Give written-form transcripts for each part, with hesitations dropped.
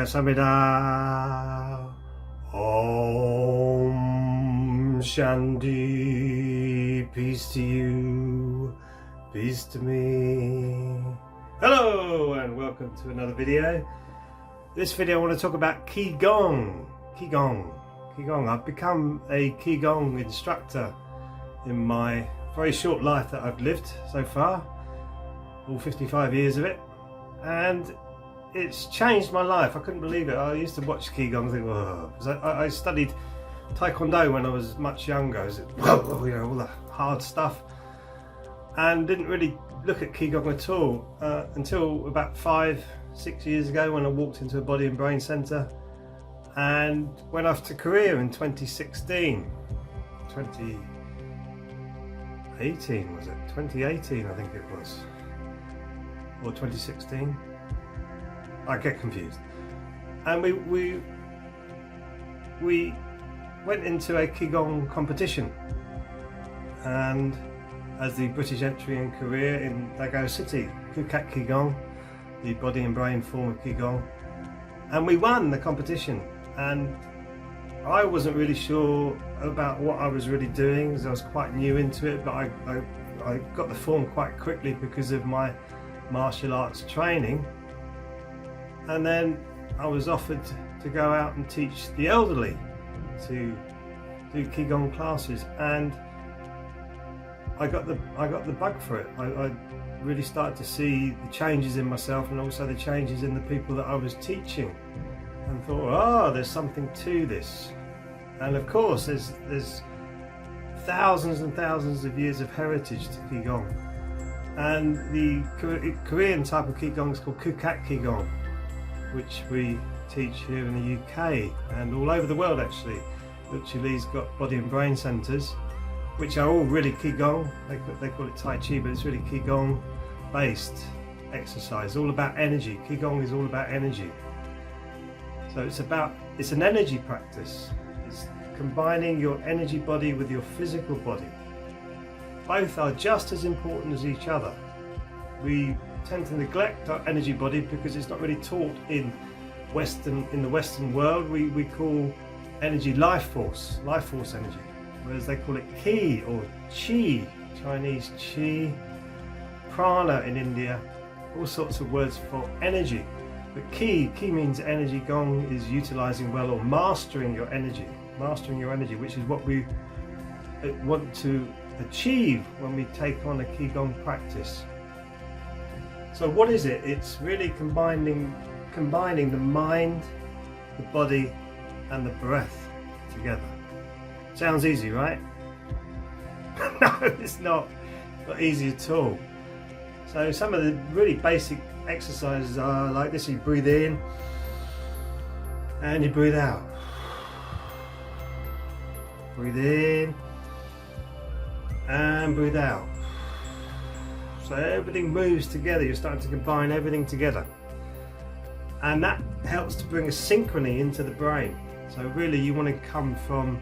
Samida Om Shanti. Peace to you, peace to me. Hello and welcome to another video. This video I want to talk about Qigong. I've become a Qigong instructor in my very short life that I've lived so far, all 55 years of it, and it's changed my life. I couldn't believe it. I used to watch Qigong and think, whoa, because I studied Taekwondo when I was much younger. I was, whoa, you know, all the hard stuff, and didn't really look at Qigong at all until about 5-6 years ago when I walked into a body and brain centre and went off to Korea in 2018 was it? 2018 I think it was, or 2016. I get confused. And we went into a Qigong competition, and as the British entry in Korea in Dago City, Kukat Qigong, the body and brain form of Qigong, and we won the competition. And I wasn't really sure about what I was really doing because I was quite new into it, but I got the form quite quickly because of my martial arts training. And then I was offered to go out and teach the elderly to do Qigong classes, and I got the bug for it. I really started to see the changes in myself and also the changes in the people that I was teaching, and thought, oh, there's something to this. And of course there's thousands and thousands of years of heritage to Qigong, and the Korean type of Qigong is called Kukat Qigong, which we teach here in the UK and all over the world actually. Literally's got body and brain centres which are all really Qigong. They call it Tai Chi, but it's really Qigong based exercise, all about energy. Qigong is all about energy. So it's an energy practice. It's combining your energy body with your physical body. Both are just as important as each other. We tend to neglect our energy body because it's not really taught in the Western world. We call energy life force energy, whereas they call it Qi or Chi, Chinese Qi, Prana in India, all sorts of words for energy. But Qi means energy. Gong is utilizing well or mastering your energy, which is what we want to achieve when we take on a Qigong practice. So what is it? It's really combining the mind, the body and the breath together. Sounds easy, right? No, it's not easy at all. So some of the really basic exercises are like this. You breathe in and you breathe out. Breathe in and breathe out. So everything moves together. You're starting to combine everything together, and that helps to bring a synchrony into the brain. So really you want to come from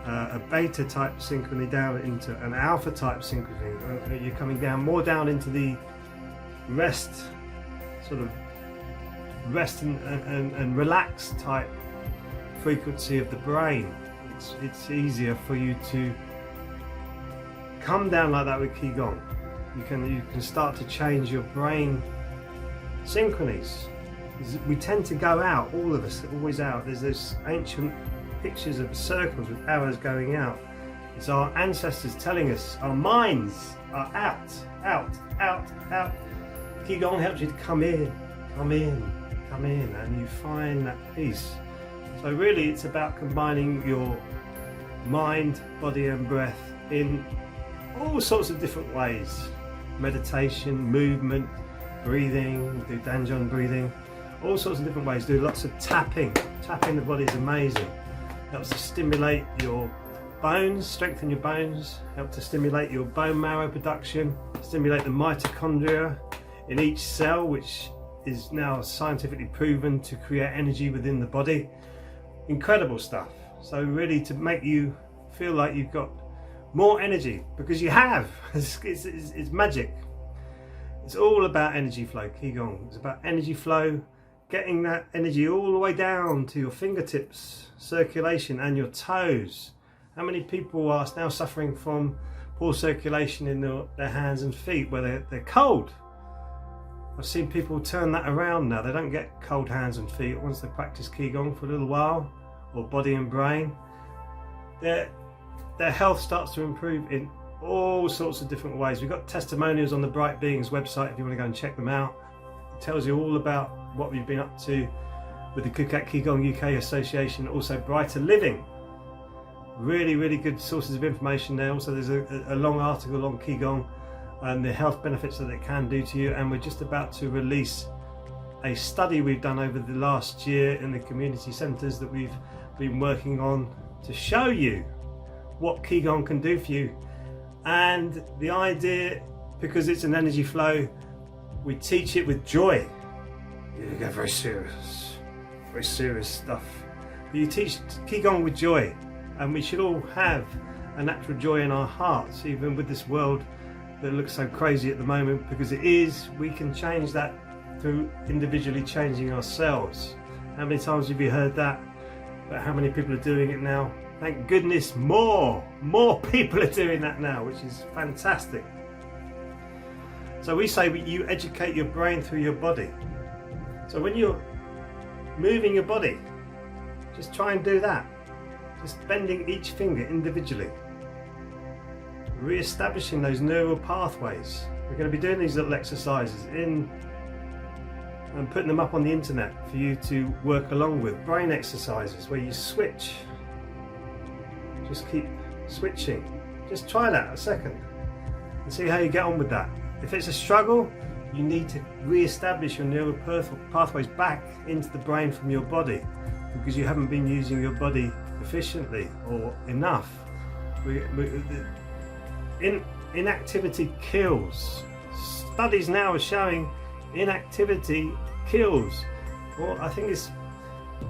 a beta type synchrony down into an alpha type synchrony. You're coming down more down into the rest and relax type frequency of the brain. It's easier for you to come down like that with Qigong. You can start to change your brain synchronies. We tend to go out, all of us, always out. There's those ancient pictures of circles with arrows going out. It's our ancestors telling us our minds are out. Qigong helps you to come in, and you find that peace. So really it's about combining your mind, body and breath in all sorts of different ways. Meditation, movement, breathing, do Danjon breathing, all sorts of different ways. Do lots of tapping. Tapping the body is amazing. Helps to stimulate your bones, strengthen your bones, help to stimulate your bone marrow production, stimulate the mitochondria in each cell, which is now scientifically proven to create energy within the body. Incredible stuff. So really to make you feel like you've got more energy, because you have. It's magic. It's all about energy flow. Qigong, it's about energy flow, getting that energy all the way down to your fingertips, circulation, and your toes. How many people are now suffering from poor circulation in their hands and feet where they're cold? I've seen people turn that around now. They don't get cold hands and feet once they practice Qigong for a little while, or body and brain. Their health starts to improve in all sorts of different ways. We've got testimonials on the Bright Beings website if you want to go and check them out. It tells you all about what we've been up to with the Kukat Qigong UK Association, also Brighter Living. Really good sources of information there. Also there's a long article on Qigong and the health benefits that it can do to you, and we're just about to release a study we've done over the last year in the community centres that we've been working on to show you what Qigong can do for you. And the idea, because it's an energy flow, we teach it with joy. You get very serious stuff. But you teach Qigong with joy, and we should all have a natural joy in our hearts, even with this world that looks so crazy at the moment, because it is. We can change that through individually changing ourselves. How many times have you heard that? But how many people are doing it now? Thank goodness more people are doing that now, which is fantastic. So we say you educate your brain through your body. So when you're moving your body, just try and do that. Just bending each finger individually. Re-establishing those neural pathways. We're going to be doing these little exercises and putting them up on the internet for you to work along with. Brain exercises where you switch. Just keep switching. Just try that a second and see how you get on with that. If it's a struggle, you need to re-establish your neural pathways back into the brain from your body, because you haven't been using your body efficiently or enough. Inactivity kills. Studies now are showing inactivity kills. Well, I think it's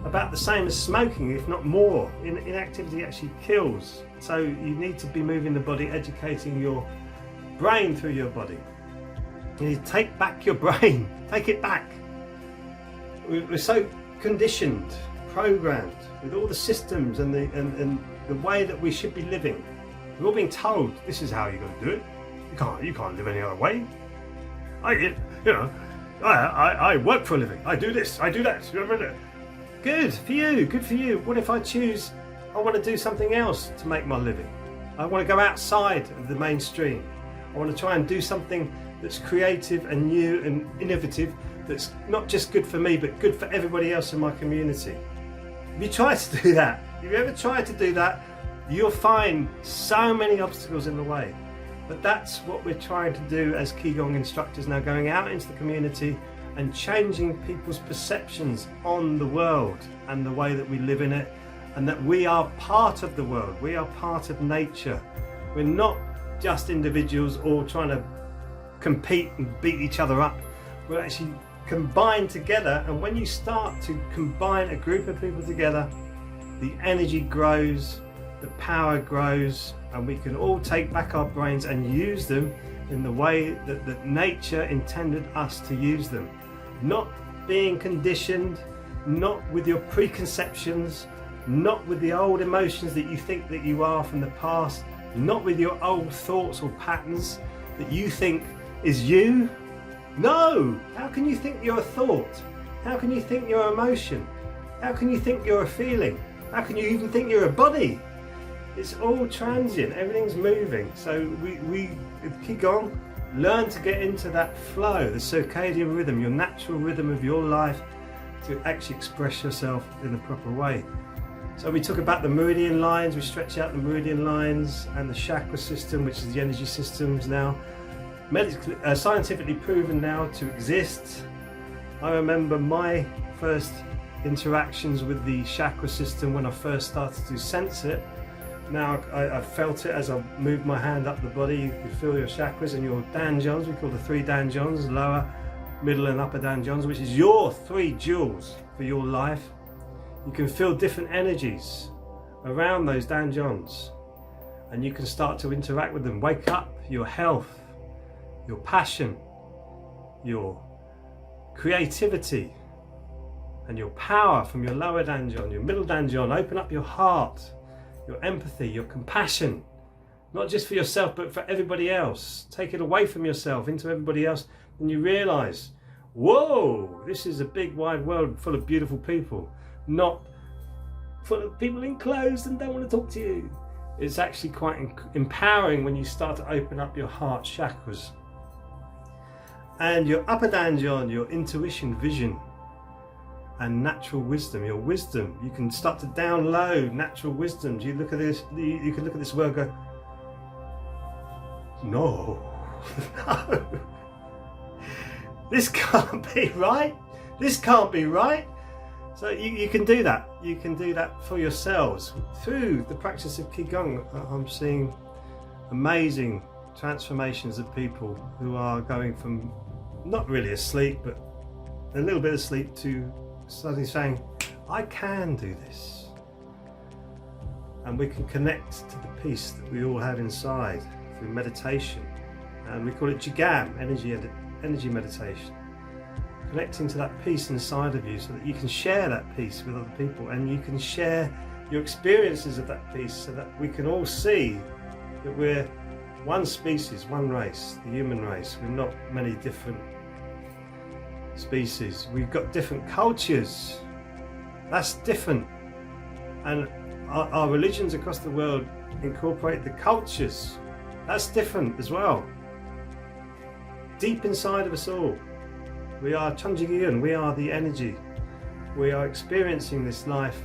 about the same as smoking, if not more. Inactivity actually kills. So you need to be moving the body, educating your brain through your body. You need to take back your brain. Take it back. We're so conditioned, programmed with all the systems and the way that we should be living. We're all being told this is how you're going to do it. You can't live any other way. I work for a living. I do this. I do that. Good for you. Good for you. What if I choose? I want to do something else to make my living. I want to go outside of the mainstream. I want to try and do something that's creative and new and innovative. That's not just good for me, but good for everybody else in my community. If you try to do that, if you ever try to do that, you'll find so many obstacles in the way. But that's what we're trying to do as Qigong instructors now, going out into the community and changing people's perceptions on the world and the way that we live in it, and that we are part of the world, we are part of nature. We're not just individuals all trying to compete and beat each other up. We're actually combined together, and when you start to combine a group of people together, the energy grows, the power grows, and we can all take back our brains and use them in the way that nature intended us to use them. Not being conditioned, not with your preconceptions, not with the old emotions that you think that you are from the past, not with your old thoughts or patterns that you think is you. No! How can you think you're a thought? How can you think you're emotion? How can you think you're a feeling? How can you even think you're a body? It's all transient, everything's moving. So we with Qigong, learn to get into that flow, the circadian rhythm, your natural rhythm of your life, to actually express yourself in the proper way. So we talk about the meridian lines, we stretch out the meridian lines, and the chakra system, which is the energy systems now, scientifically proven now to exist. I remember my first interactions with the chakra system when I first started to sense it. Now I felt it as I moved my hand up the body. You could feel your chakras and your danjons. We call the 3 danjons, lower, middle and upper danjons, which is your 3 jewels for your life. You can feel different energies around those danjons, and you can start to interact with them. Wake up your health, your passion, your creativity, and your power from your lower danjian, your middle danjian. Open up your heart, your empathy, your compassion, not just for yourself but for everybody else. Take it away from yourself into everybody else, and you realize, whoa, this is a big wide world full of beautiful people, not full of people enclosed and don't want to talk to you. It's actually quite empowering when you start to open up your heart chakras. And your upper danjian, your intuition, vision, and natural wisdom, your wisdom. You can start to download natural wisdom. You look at this, you can look at this world and go, no, no, this can't be right. This can't be right. So you can do that. You can do that for yourselves through the practice of Qigong. I'm seeing amazing transformations of people who are going from not really asleep, but a little bit asleep, to suddenly saying, I can do this. And we can connect to the peace that we all have inside through meditation. And we call it Jigam, energy meditation. Connecting to that peace inside of you so that you can share that peace with other people, and you can share your experiences of that peace so that we can all see that we're one species, one race, the human race. We're not many different species. We've got different cultures. That's different. And our religions across the world incorporate the cultures. That's different as well. Deep inside of us all, we are Chunjigyun, we are the energy. We are experiencing this life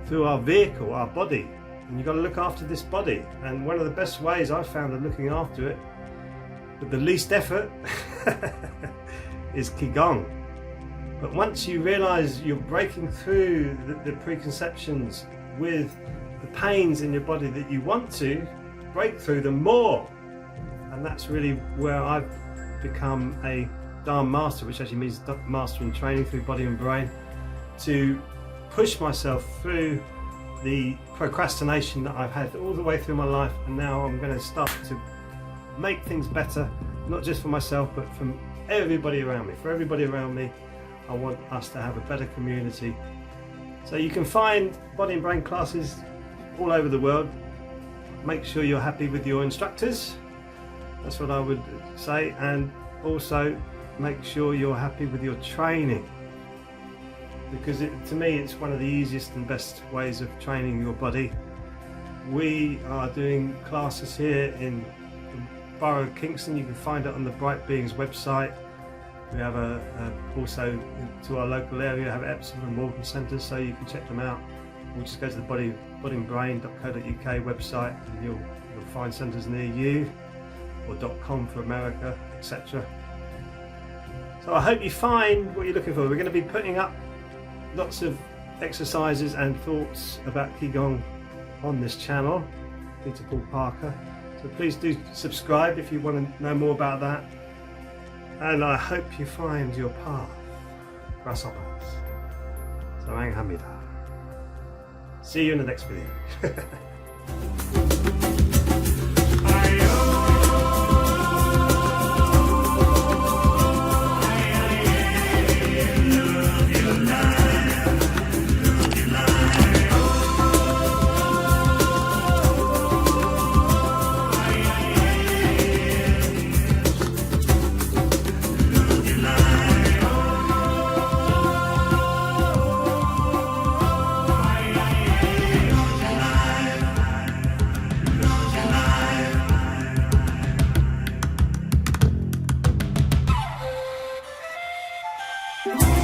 through our vehicle, our body. And you've got to look after this body. And one of the best ways I've found of looking after it, with the least effort, is Qigong. But once you realize you're breaking through the preconceptions with the pains in your body that you want to break through them more. And that's really where I've become a Dharma master, which actually means master in training through body and brain, to push myself through the procrastination that I've had all the way through my life. And now I'm going to start to make things better, not just for myself, but from everybody around me. For everybody around me, I want us to have a better community. So you can find body and brain classes all over the world. Make sure you're happy with your instructors. That's what I would say. And also make sure you're happy with your training, because to me it's one of the easiest and best ways of training your body. We are doing classes here in the Borough of Kingston. You can find it on the Bright Beings website. We have also to our local area have Epsom and Walton centres, so you can check them out. We'll just go to the bodyandbrain.co.uk website and you'll find centres near you, or .com for America, etc. So I hope you find what you're looking for. We're going to be putting up lots of exercises and thoughts about Qigong on this channel, Peter Paul Parker. So please do subscribe if you want to know more about that. And I hope you find your path, grasshoppers. Sarang Hamida. See you in the next video. Bye.